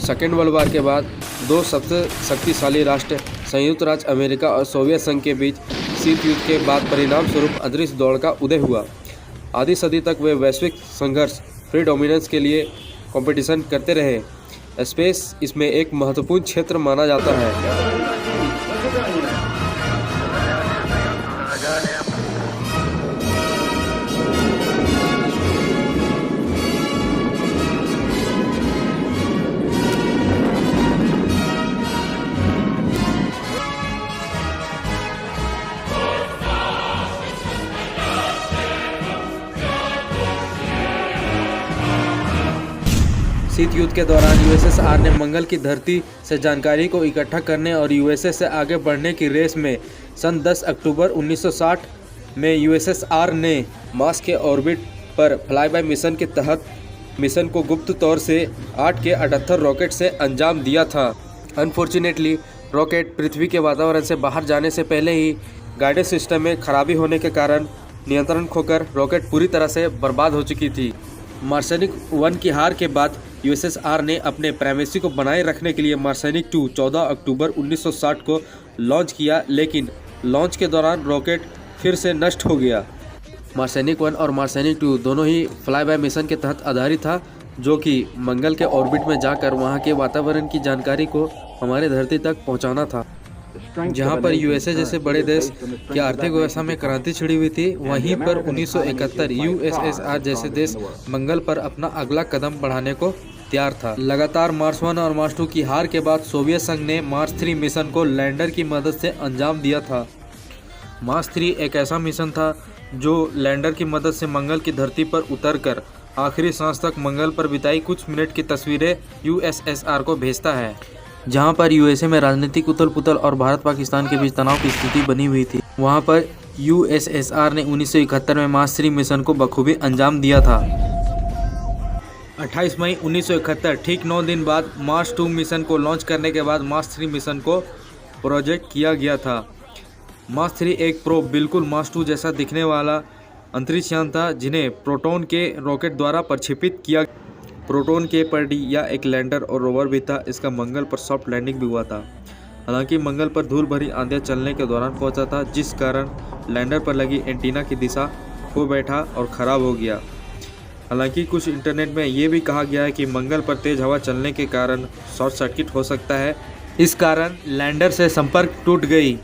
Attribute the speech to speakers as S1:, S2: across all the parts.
S1: Second world war के बाद दो सबसे शक्तिशाली राष्ट्र संयुक्त राज्य अमेरिका और सोवियत संघ के बीच शीत युद्ध के बाद परिणाम स्वरूप अंतरिक्ष दौड़ का उदय हुआ। आधी सदी तक वे वैश्विक संघर्ष फ्री डोमिनेंस के लिए कंपटीशन करते रहे। स्पेस इसमें एक महत्वपूर्ण क्षेत्र माना जाता है। शीत युद्ध के दौरान यूएसएसआर ने मंगल की धरती से जानकारी को इकट्ठा करने और यूएसए से आगे बढ़ने की रेस में सन 10 अक्टूबर 1960 में यूएसएसआर ने मार्स के ऑर्बिट पर फ्लाईबाय मिशन के तहत मिशन को गुप्त तौर से 8 के 78 रॉकेट से अंजाम दिया था। अनफॉर्चुनेटली रॉकेट पृथ्वी के वातावरण से बाहर जाने से पहले ही गाइडेंस सिस्टम में खराबी होने के कारण नियंत्रण खोकर रॉकेट पूरी तरह से बर्बाद हो चुकी थी। मार्सनिक 1 की हार के बाद यूएसएसआर ने अपने प्राइमेसी को बनाए रखने के लिए मार्सनिक 2 14 अक्टूबर 1960 को लॉन्च किया, लेकिन लॉन्च के दौरान रॉकेट फिर से नष्ट हो गया। मार्सनिक 1 और मार्सनिक 2 दोनों ही फ्लाई बाय मिशन के तहत आधारित था, जो कि मंगल के ऑर्बिट में जाकर वहां के वातावरण की जानकारी को हमारे धरती तक पहुंचाना था। जहां पर यूएसए जैसे बड़े देश की आर्थिक व्यवस्था में क्रांति छिड़ी हुई थी, वहीं पर 1971 यूएसएसआर जैसे देश मंगल पर अपना अगला कदम बढ़ाने को तैयार था। लगातार मार्स 1 और मार्स 2 की हार के बाद सोवियत संघ ने मार्स 3 मिशन को लैंडर की मदद से अंजाम दिया था। मार्स 3 एक ऐसा मिशन था जो लैंडर की मदद से मंगल की धरती पर उतरकर आखिरी सांस तक मंगल पर बिताई कुछ मिनट की तस्वीरें यूएसएसआर को भेजता है। जहां पर यूएसए में राजनीतिक उथल पुथल और भारत पाकिस्तान के बीच तनाव की स्थिति बनी हुई थी, वहां पर यूएसएसआर ने 1971 में मार्स 3 मिशन को बखूबी अंजाम दिया था। 28 मई 1971, ठीक 9 दिन बाद मार्स 2 मिशन को लॉन्च करने के बाद मार्स 3 मिशन को प्रोजेक्ट किया गया था। मार्स 3 एक प्रोब बिल्कुल मार्स 2 जैसा दिखने वाला अंतरिक्ष यान था, जिन्हें प्रोटॉन के रॉकेट द्वारा प्रक्षेपित किया। प्रोटॉन के पर या एक लैंडर और रोवर भी था। इसका मंगल पर सॉफ्ट लैंडिंग भी हुआ था। हालांकि मंगल पर धूल भरी आंधियां चलने के दौरान पहुंचा था, जिस कारण लैंडर पर लगी एंटीना की दिशा खो बैठा और ख़राब हो गया। हालांकि कुछ इंटरनेट में ये भी कहा गया है कि मंगल पर तेज हवा चलने के कारण शॉर्ट सर्किट हो सकता है, इस कारण लैंडर से संपर्क टूट गई।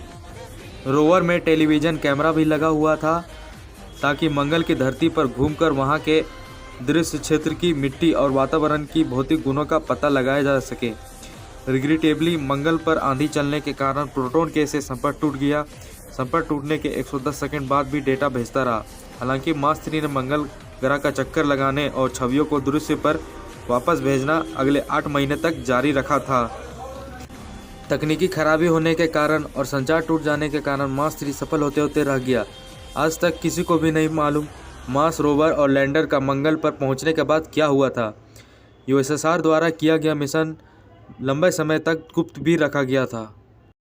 S1: रोवर में टेलीविज़न कैमरा भी लगा हुआ था ताकि मंगल की धरती पर घूमकर वहाँ के दृश्य क्षेत्र की मिट्टी और वातावरण की भौतिक गुणों का पता लगाया जा सके। रिग्रेटेबली मंगल पर आंधी चलने के कारण प्रोटॉन के से संपर्क टूट गया। संपर्क टूटने के 110 सेकंड बाद भी डेटा भेजता रहा। हालांकि मार्स 3 ने मंगल ग्रह का चक्कर लगाने और छवियों को दृश्य पर वापस भेजना अगले 8 महीने तक जारी रखा था। तकनीकी खराबी होने के कारण और संचार टूट जाने के कारण मार्स 3 सफल होते होते रह गया। आज तक किसी को भी नहीं मालूम मार्स रोवर और लैंडर का मंगल पर पहुंचने के बाद क्या हुआ था। यूएसएसआर द्वारा किया गया मिशन लंबे समय तक गुप्त भी रखा गया था।